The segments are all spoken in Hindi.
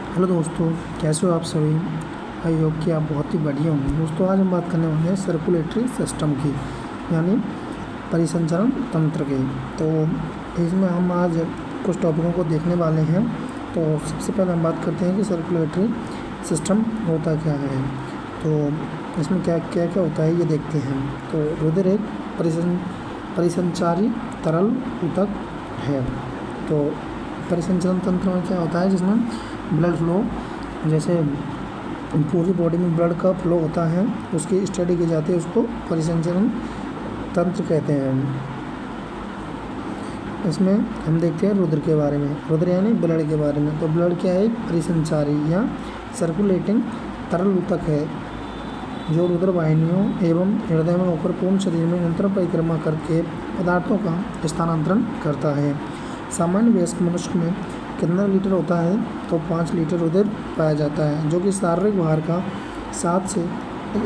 हेलो दोस्तों, कैसे हो आप सभी। आई होप कि आप बहुत ही बढ़िया होंगे। दोस्तों, आज हम बात करने वाले हैं सर्कुलेटरी सिस्टम की, यानी परिसंचरण तंत्र की। तो इसमें हम आज कुछ टॉपिकों को देखने वाले हैं। तो सबसे पहले हम बात करते हैं कि सर्कुलेटरी सिस्टम होता क्या है। तो इसमें क्या क्या क्या होता है ये देखते हैं। तो रुधिर एक परिसंचारी तरल ऊतक है। तो परिसंचरण तंत्र में क्या होता है, जिसमें ब्लड फ्लो, जैसे पूरी बॉडी में ब्लड का फ्लो होता है, उसकी स्टडी की जाती है, उसको परिसंचरण तंत्र कहते हैं। इसमें हम देखते हैं रुधिर के बारे में। रुधिर यानी ब्लड के बारे में। तो ब्लड क्या है? एक परिसंचारी या सर्कुलेटिंग तरल ऊतक है जो रुधिर वाहिनियों एवं हृदय में होकर पूर्ण शरीर में निरंतर परिक्रमा करके पदार्थों का स्थानांतरण करता है। सामान्य वयस्क मनुष्य में कितना लीटर होता है? तो 5 लीटर रुधिर पाया जाता है, जो कि शारीरिक भार का 7 से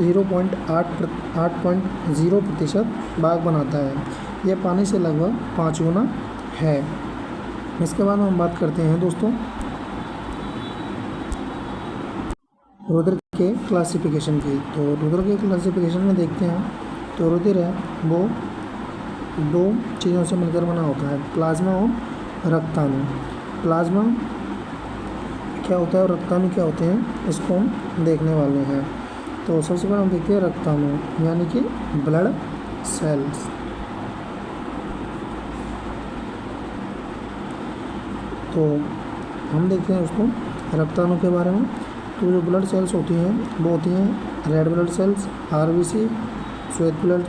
0.0% भाग बनाता है। यह पानी से लगभग 5 गुना है। इसके बाद हम बात करते हैं दोस्तों रुधिर के क्लासिफिकेशन की। तो रुधिर के क्लासिफिकेशन में देखते हैं तो रुधिर है वो 2 चीज़ों से मिलकर बना होता है, प्लाज्मा और रक्ताणु। प्लाज्मा क्या होता है और रक्ताणु क्या होते हैं, इसको हम देखने वाले हैं। तो सबसे पहले हम देखते हैं रक्ताणु, यानी कि ब्लड सेल्स। तो हम देखते हैं उसको रक्ताणु के बारे में। तो जो ब्लड सेल्स होती हैं वो होती हैं रेड ब्लड सेल्स, आरबीसी, श्वेत ब्लड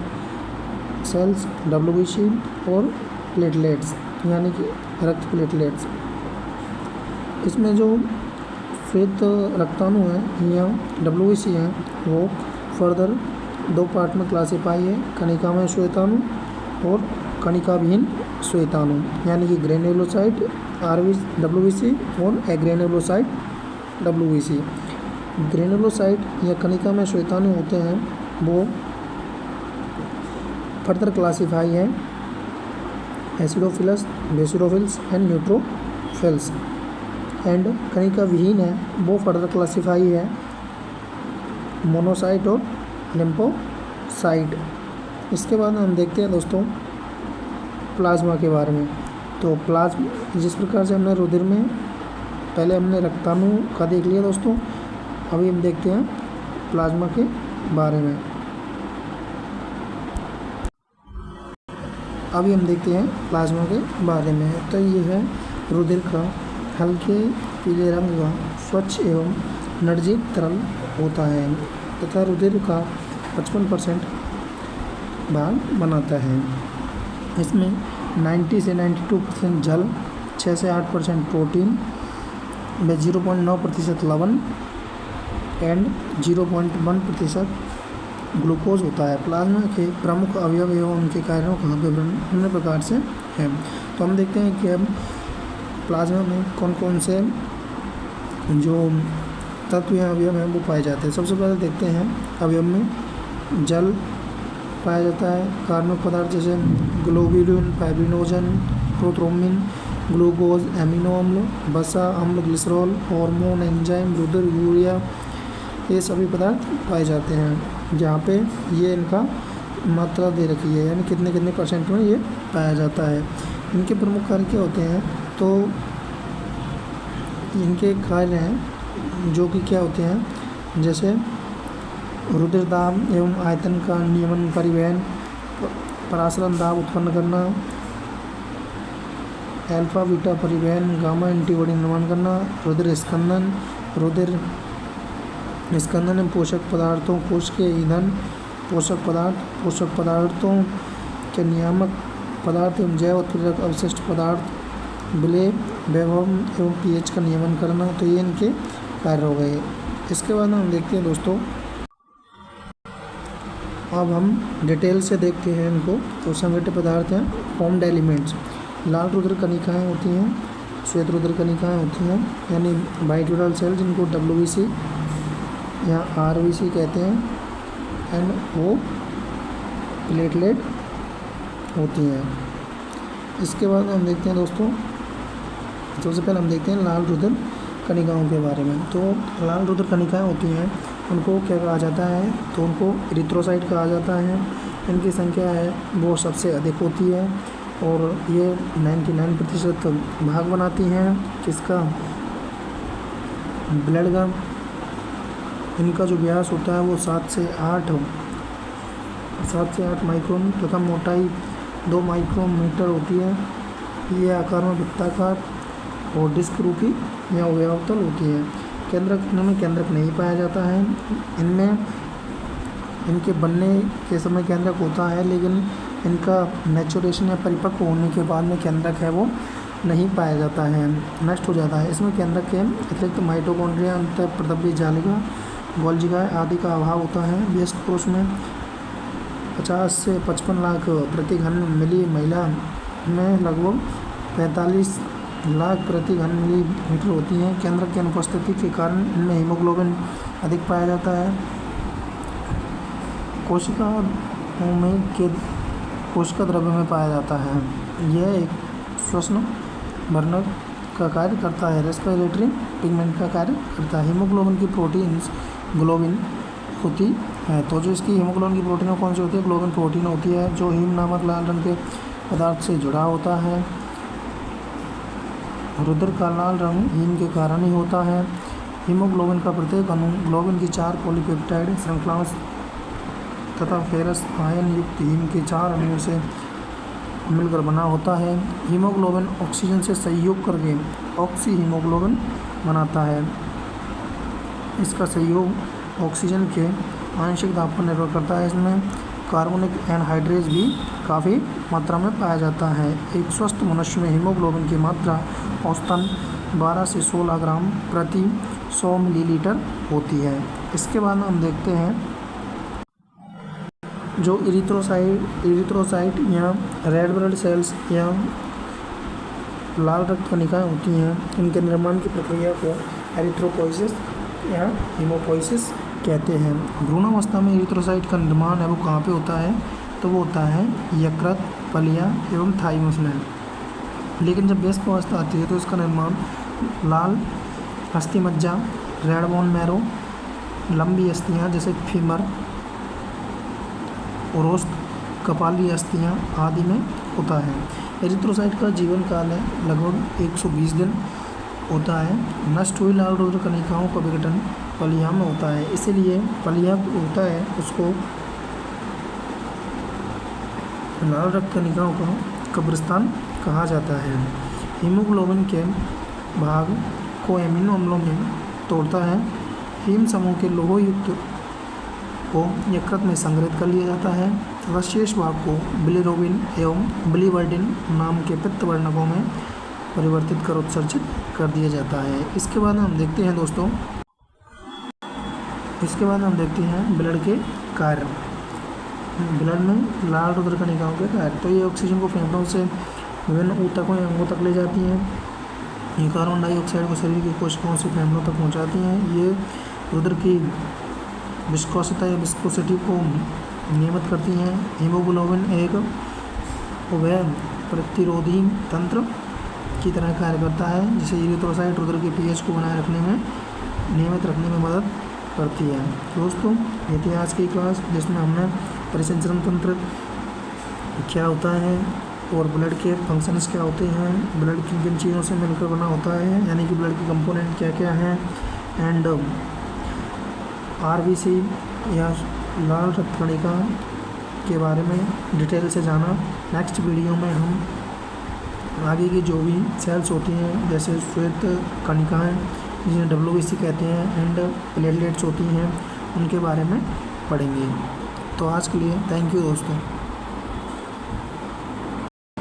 सेल्स, डब्ल्यूबीसी और प्लेटलेट्स, यानी कि रक्त प्लेटलेट्स। इसमें जो श्वेत रक्ताणु है या डब्ल्यूबीसी है वो फर्दर 2 पार्ट में क्लासीफाई है, कणिका में श्वेताणु और कणिका विहीन श्वेताणु, यानी कि ग्रेन्युलोसाइट डब्ल्यूबीसी और एग्रेन्युलोसाइट डब्ल्यूबीसी। ग्रेन्युलोसाइट या कणिका में श्वेताणु होते हैं वो फर्दर क्लासीफाई है एसिडोफिलस, बेसिडोफिल्स एंड न्यूट्रोफिल्स। एंड कणिका विहीन है वो फर्दर क्लासीफाई है मोनोसाइट और लिम्फोसाइट। इसके बाद हम देखते हैं दोस्तों प्लाज्मा के बारे में। तो प्लाज्मा जिस प्रकार से हमने रुधिर में पहले हमने रक्ताणु का देख लिया दोस्तों, अभी हम देखते हैं प्लाज्मा के बारे में। अभी हम देखते हैं प्लाज्मा के बारे में। तो ये है रुधिर का हल्के पीले रंग का स्वच्छ एवं निर्जीव तरल होता है तथा रुधिर का 55% भाग बनाता है। इसमें 90 से 92% जल, 6 से 8% प्रोटीन व 0.9% लवण एंड 0.1% ग्लूकोज होता है। प्लाज्मा के प्रमुख अवयव एवं उनके कार्यों का विवरण निम्न प्रकार से है। तो हम देखते हैं कि अब प्लाज्मा में कौन कौन से जो तत्व या अवयव हैं वो पाए जाते हैं। सबसे पहले देखते हैं अवयव में जल पाया जाता है। कार्बनिक पदार्थ जैसे globulin, fibrinogen, prothrombin, glucose, amino अम्ल, वसा अम्ल, ग्लिसरॉल, हार्मोन, एंजाइम, रुधिर, यूरिया, ये सभी पदार्थ पाए जाते हैं। जहाँ पे ये इनका मात्रा दे रखी है, यानी कितने कितने % में ये पाया जाता है। इनके प्रमुख कार्य क्या होते हैं? तो इनके कार्य हैं जो कि क्या होते हैं, जैसे रुधिर दाब एवं आयतन का नियमन, परिवहन, परासरण दाब उत्पन्न करना, अल्फा बीटा परिवहन, गामा एंटीबॉडी निर्माण करना, रुधिर स्कंदन एवं पोषक पदार्थों, कोश के ईंधन, पोषक पदार्थों के नियामक पदार्थ एवं जैव उत्प्रेरक अवशिष्ट पदार्थ, विलेय, वैभव एवं पीएच का नियमन करना। तो ये इनके कार्य हो गए। इसके बाद हम देखते हैं दोस्तों, अब हम डिटेल से देखते हैं इनको। तो संगठित पदार्थ हैं फॉर्म्ड एलिमेंट्स। लाल रुधिर कणिकाएँ होती हैं, श्वेत रुधिर कणिकाएँ होती हैं, यानी वाइट ब्लड सेल, जिनको डब्ल्यूबीसी या आरबीसी कहते हैं, एंड वो प्लेटलेट होती हैं। इसके बाद हम देखते हैं दोस्तों, सबसे पहले हम देखते हैं लाल रुधिर कणिकाओं के बारे में। तो लाल रुधिर कणिकाएँ होती हैं उनको क्या कहा जाता है, तो उनको इरिथ्रोसाइट कहा जाता है। इनकी संख्या है वो सबसे अधिक होती है और ये 99% भाग बनाती हैं किसका, ब्लड का। इनका जो व्यास होता है वो 7 से 8 माइक्रोन तथा मोटाई 2 माइक्रोमीटर होती है। ये आकार में वृत्ताकार और डिस्क रूपी या अवयवतल होती है। केंद्रक, इनमें केंद्रक नहीं पाया जाता है। इनमें इनके बनने के समय केंद्रक होता है, लेकिन इनका मैच्योरेशन या परिपक्व होने के बाद में केंद्रक है वो नहीं पाया जाता है, नष्ट हो जाता है। इसमें केंद्रक के अतिरिक्त माइटोकॉन्ड्रिया, अंतःप्रद्रव्य जालिका, गोल्गी आदि का अभाव होता है। वयस्क पुरुष में 50 से 55 लाख प्रति घन मिली, महिला में लगभग 45 लाख प्रति घन मिलीमीटर होती हैं। केंद्रक की अनुपस्थिति के कारण इनमें हीमोग्लोबिन अधिक पाया जाता है। कोशिकाओं में कोशिका द्रव्य में पाया जाता है। यह एक श्वसन भरनक का कार्य करता है, रेस्पिरेटरी पिगमेंट का कार्य करता है। हीमोग्लोबिन की प्रोटीन्स ग्लोबिन होती है। तो जो इसकी हीमोग्लोबिन की प्रोटीन कौन सी होती है, ग्लोबिन प्रोटीन होती है, जो हीम नामक लाल रंग के पदार्थ से जुड़ा होता है। रुधिर का लाल रंग हीम के कारण ही होता है। हीमोग्लोबिन का प्रत्येक अणु ग्लोबिन की 4 पॉलीपेप्टाइड श्रृंखलाओं तथा फेरस आयन युक्त हीम के 4 अणुओं से मिलकर बना होता है। हीमोग्लोबिन ऑक्सीजन से सहयोग करके ऑक्सी हीमोग्लोबिन बनाता है। इसका सहयोग ऑक्सीजन के आंशिक दाब पर निर्भर करता है। इसमें कार्बोनिक एनहाइड्रेज भी काफ़ी मात्रा में पाया जाता है। एक स्वस्थ मनुष्य में हीमोग्लोबिन की मात्रा औसतन 12 से 16 ग्राम प्रति 100 मिलीलीटर होती है। इसके बाद हम देखते हैं जो इरिथ्रोसाइट या रेड ब्लड सेल्स या लाल रक्त कणिकाएँ होती हैं, इनके निर्माण की प्रक्रिया को एरिथ्रोपोइसिस या हीमोपोइसिस कहते हैं। भ्रूणावस्था में इरिथ्रोसाइट का निर्माण है वो कहाँ पे होता है, तो वो होता है यकृत, पलिया एवं थाइमस में। लेकिन जब वयस्क अवस्था आती है तो इसका निर्माण लाल अस्थिमज्जा, रेड बोन मैरो, लंबी अस्थियाँ जैसे फीमर, ओरोस्त, कपाली अस्थियाँ आदि में होता है। एरिथ्रोसाइट का जीवन काल है लगभग 120 दिन होता है। नष्ट हुई लाल रुधिर कणिकाओं का विघटन पलिया में होता है, इसीलिए पलिया होता है उसको लाल रक्त कणिकाओं का कब्रिस्तान कहा जाता है। हीमोग्लोबिन के भाग को एमिनो अम्लों में तोड़ता है। हीम समूह के लोह युक्त को यकृत में संग्रहित कर लिया जाता है तथा शेष भाग को बिलिरुबिन एवं बिलिवर्डिन नाम के पित्त वर्णकों में परिवर्तित कर उत्सर्जित कर दिया जाता है। इसके बाद हम देखते हैं दोस्तों, ब्लड के कार्य। ब्लड में लाल रुधिर कणिकाओं के कार्य, तो ये ऑक्सीजन को फेफड़ों से विभिन्न ऊतकों या अंगों तक ले जाती हैं। ये कार्बन डाइऑक्साइड को शरीर की कोशिकाओं से फेफड़ों तक पहुंचाती हैं। ये रुधिर की विस्कोसिटी को नियमित करती हैं। हीमोग्लोबिन एक उभय प्रतिरोधी तंत्र की तरह कार्य करता है, जिसे इरिथ्रोसाइट रुधिर के पीएच को बनाए रखने में नियमित रखने में मदद करती है। दोस्तों, ये थी आज की क्लास जिसमें हमने परिसंचरण तंत्र क्या होता है और ब्लड के फंक्शंस क्या होते हैं, ब्लड किन किन चीज़ों से मिलकर बना होता है, यानी कि ब्लड के कंपोनेंट क्या क्या हैं, एंड आरबीसी या लाल रक्त कणिका के बारे में डिटेल से जाना। नेक्स्ट वीडियो में हम आगे की जो भी सेल्स होती हैं जैसे श्वेत कणिकाएँ जिन्हें WBC कहते हैं एंड प्लेटलेट्स होती हैं, उनके बारे में पढ़ेंगे। तो आज के लिए थैंक यू दोस्तों।